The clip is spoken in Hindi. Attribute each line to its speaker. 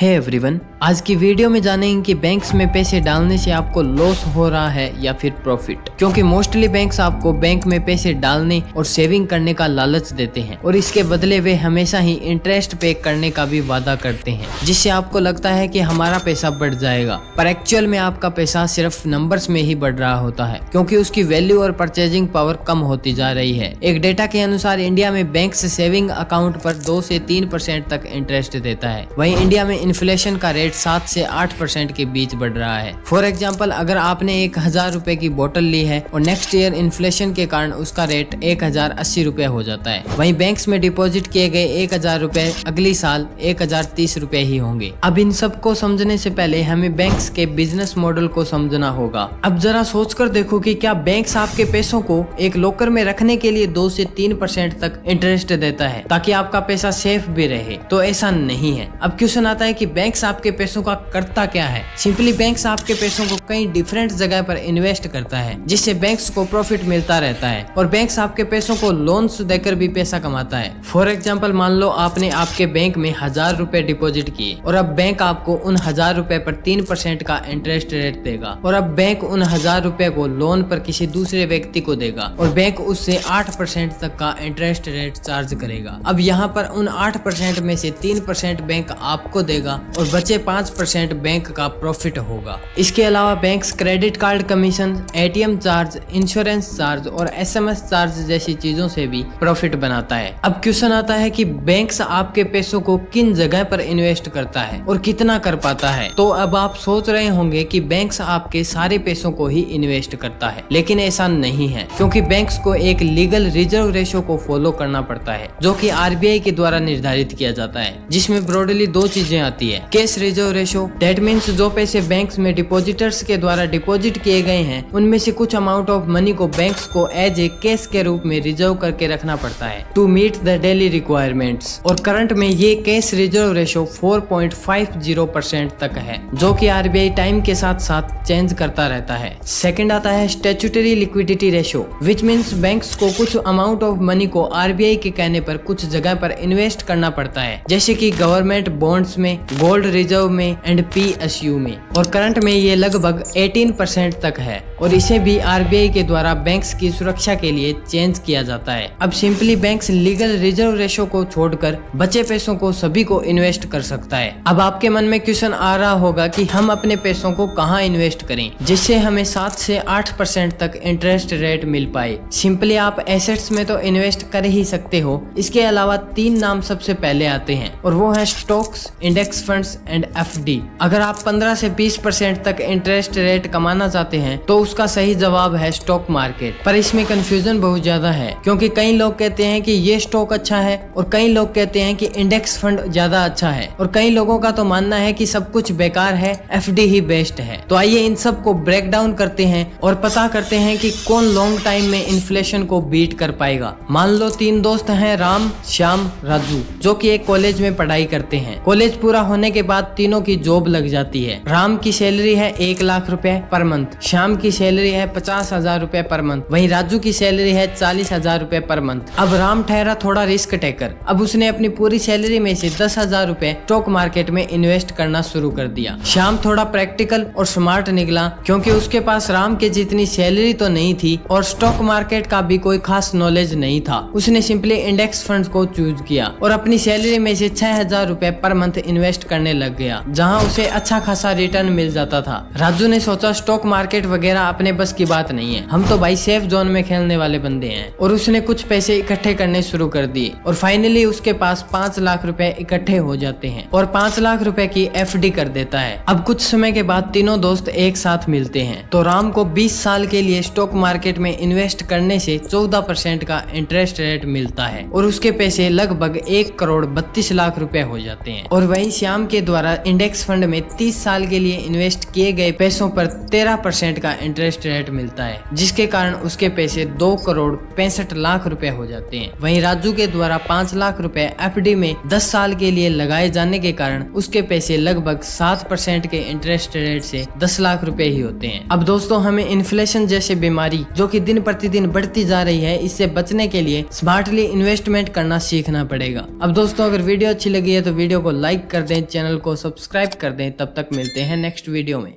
Speaker 1: हे एवरीवन, आज की वीडियो में जानेंगे कि बैंक्स में पैसे डालने से आपको लॉस हो रहा है या फिर प्रॉफिट। क्योंकि मोस्टली बैंक्स आपको बैंक में पैसे डालने और सेविंग करने का लालच देते हैं और इसके बदले वे हमेशा ही इंटरेस्ट पे करने का भी वादा करते हैं, जिससे आपको लगता है कि हमारा पैसा बढ़ जाएगा, पर एक्चुअल में आपका पैसा सिर्फ नंबर्स में ही बढ़ रहा होता है, क्योंकि उसकी वैल्यू और परचेजिंग पावर कम होती जा रही है। एक डेटा के अनुसार इंडिया में बैंक्स सेविंग अकाउंट पर 2 से 3% तक इंटरेस्ट देता है। वहीं इंडिया में इन्फ्लेशन का रेट 7 से 8% के बीच बढ़ रहा है। फॉर एग्जाम्पल, अगर आपने 1000 रुपए की बोतल ली है और नेक्स्ट ईयर इन्फ्लेशन के कारण उसका रेट 1080 रुपए हो जाता है, वहीं बैंक्स में डिपॉजिट किए गए 1000 रुपए अगली साल 1030 रुपए ही होंगे। अब इन सब को समझने से पहले हमें बैंक्स के बिजनेस मॉडल को समझना होगा। अब जरा सोचकर देखो कि क्या बैंक्स आपके पैसों को एक लॉकर में रखने के लिए 2 से 3% तक इंटरेस्ट देता है ताकि आपका पैसा सेफ भी रहे? तो ऐसा नहीं है। अब क्वेश्चन आता है कि बैंक्स आपके पैसों का करता क्या है। सिंपली बैंक्स आपके पैसों को कई डिफरेंट जगह पर इन्वेस्ट करता है, जिससे बैंक्स को प्रॉफिट मिलता रहता है और बैंक्स आपके पैसों को लोन्स देकर भी पैसा कमाता है। फॉर एग्जाम्पल, मान लो आपने आपके बैंक में 1000 रुपए डिपॉजिट किए और अब बैंक आपको उन 1000 रुपए पर 3% का इंटरेस्ट रेट देगा और अब बैंक उन 1000 रुपए को लोन पर किसी दूसरे व्यक्ति को देगा और बैंक उससे 8% तक का इंटरेस्ट रेट चार्ज करेगा। अब यहाँ पर उन 8% में से 3% बैंक आपको देगा और बचे 5% बैंक का प्रॉफिट होगा। इसके अलावा banks credit card commission, ATM charge, insurance charge और एसएमएस चार्ज जैसी चीजों से भी प्रॉफिट बनाता है। अब क्वेश्चन आता है कि बैंक्स आपके पैसों को किन जगह पर इन्वेस्ट करता है और कितना कर पाता है। तो अब आप सोच रहे होंगे कि बैंक्स आपके सारे पैसों को ही इन्वेस्ट करता है, लेकिन ऐसा नहीं है, क्योंकि बैंक्स को एक लीगल रिजर्व रेशो को फॉलो करना पड़ता है, जो कि आरबीआई के द्वारा निर्धारित किया जाता है, जिसमें ब्रॉडली 2 चीजें आती है। Cash reserve ratio, that means जो पैसे बैंक्स में डिपॉजिटर्स के द्वारा डिपॉजिट किए गए हैं उनमें से कुछ अमाउंट ऑफ मनी को बैंक्स को एज ए कैश के रूप में रिजर्व करके रखना पड़ता है to meet the daily requirements. और करंट में ये कैश रिजर्व रेशो 4.50% तक है, जो कि आरबीआई टाइम के साथ साथ चेंज करता रहता है। सेकंड आता है statutory liquidity ratio, which means banks को कुछ अमाउंट ऑफ मनी को आरबीआई के कहने पर कुछ जगह पर इन्वेस्ट करना पड़ता है, जैसे कि गवर्नमेंट बॉन्ड्स में, गोल्ड रिजर्व में एंड पीएसयू में। और करंट में ये लगभग 18% तक है और इसे भी आरबीआई के द्वारा बैंक्स की सुरक्षा के लिए चेंज किया जाता है। अब simply banks legal reserve ratio को छोड़कर बचे पैसों को सभी को इन्वेस्ट कर सकता है। अब आपके मन में क्वेश्चन आ रहा होगा कि हम अपने पैसों को कहाँ इन्वेस्ट करें जिससे हमें 7 से 8% तक इंटरेस्ट रेट मिल पाए। सिंपली आप एसेट्स में तो इन्वेस्ट कर ही सकते हो, इसके अलावा 3 नाम सबसे पहले आते हैं और वो है stocks, index funds and FD. अगर आप 15 से 20% तक इंटरेस्ट रेट कमाना चाहते हैं तो उसका सही जवाब है स्टॉक मार्केट। पर इसमें कंफ्यूजन बहुत ज्यादा है, क्योंकि कई लोग कहते हैं कि ये स्टॉक अच्छा है और कई लोग कहते हैं कि इंडेक्स फंड ज्यादा अच्छा है और कई लोगों का तो मानना है कि सब कुछ बेकार है, एफडी ही बेस्ट है। तो आइए इन सब को ब्रेक डाउन करते हैं और पता करते हैं कि कौन लॉन्ग टाइम में इन्फ्लेशन को बीट कर पाएगा। मान लो 3 दोस्त हैं, राम, श्याम, राजू, जो कि एक कॉलेज में पढ़ाई करते हैं। कॉलेज पूरा होने के बाद तीनों की जॉब लग जाती है। राम की सैलरी है 1 लाख रुपए पर मंथ, श्याम की सैलरी है 50,000 रुपए पर मंथ, वहीं राजू की सैलरी है 40,000 रुपए पर मंथ। अब राम ठहरा थोड़ा रिस्क टेकर। अब उसने अपनी पूरी सैलरी में से 10,000 रुपए स्टॉक मार्केट में इन्वेस्ट करना शुरू कर दिया। श्याम थोड़ा प्रैक्टिकल और स्मार्ट निकला, क्योंकि उसके पास राम के जितनी सैलरी तो नहीं थी और स्टॉक मार्केट का भी कोई खास नॉलेज नहीं था। उसने सिंपली इंडेक्स फंड को चूज किया और अपनी सैलरी में से 6,000 रुपए पर मंथ इन्वेस्ट करने लग गया, जहां उसे अच्छा खासा रिटर्न मिल जाता था। राजू ने सोचा स्टॉक मार्केट वगैरह अपने बस की बात नहीं है, हम तो भाई सेफ जोन में खेलने वाले बंदे हैं। और उसने कुछ पैसे इकट्ठे करने शुरू कर दिए और फाइनली उसके पास 5 लाख रुपए इकट्ठे हो जाते हैं और 5 लाख रुपए की एफडी कर देता है। अब कुछ समय के बाद तीनों दोस्त एक साथ मिलते हैं तो राम को 20 साल के लिए स्टॉक मार्केट में इन्वेस्ट करने से 14% का इंटरेस्ट रेट मिलता है और उसके पैसे लगभग 1 करोड़ 32 लाख रुपए हो जाते हैं। और वहीं श्याम के द्वारा इंडेक्स फंड में 30 साल के लिए इन्वेस्ट किए गए पैसों पर 13% का इंटरेस्ट रेट मिलता है, जिसके कारण उसके पैसे 2 करोड़ 65 लाख रुपए हो जाते हैं। वहीं राजू के द्वारा 5 लाख रुपए एफडी में 10 साल के लिए लगाए जाने के कारण उसके पैसे लगभग 7% के इंटरेस्ट रेट से 10 लाख रुपए ही होते हैं। अब दोस्तों, हमें इन्फ्लेशन जैसी बीमारी जो कि दिन प्रतिदिन बढ़ती जा रही है, इससे बचने के लिए स्मार्टली इन्वेस्टमेंट करना सीखना पड़ेगा। अब दोस्तों, अगर वीडियो अच्छी लगी है तो वीडियो को लाइक कर दें, चैनल को सब्सक्राइब कर दें। तब तक मिलते हैं नेक्स्ट वीडियो में।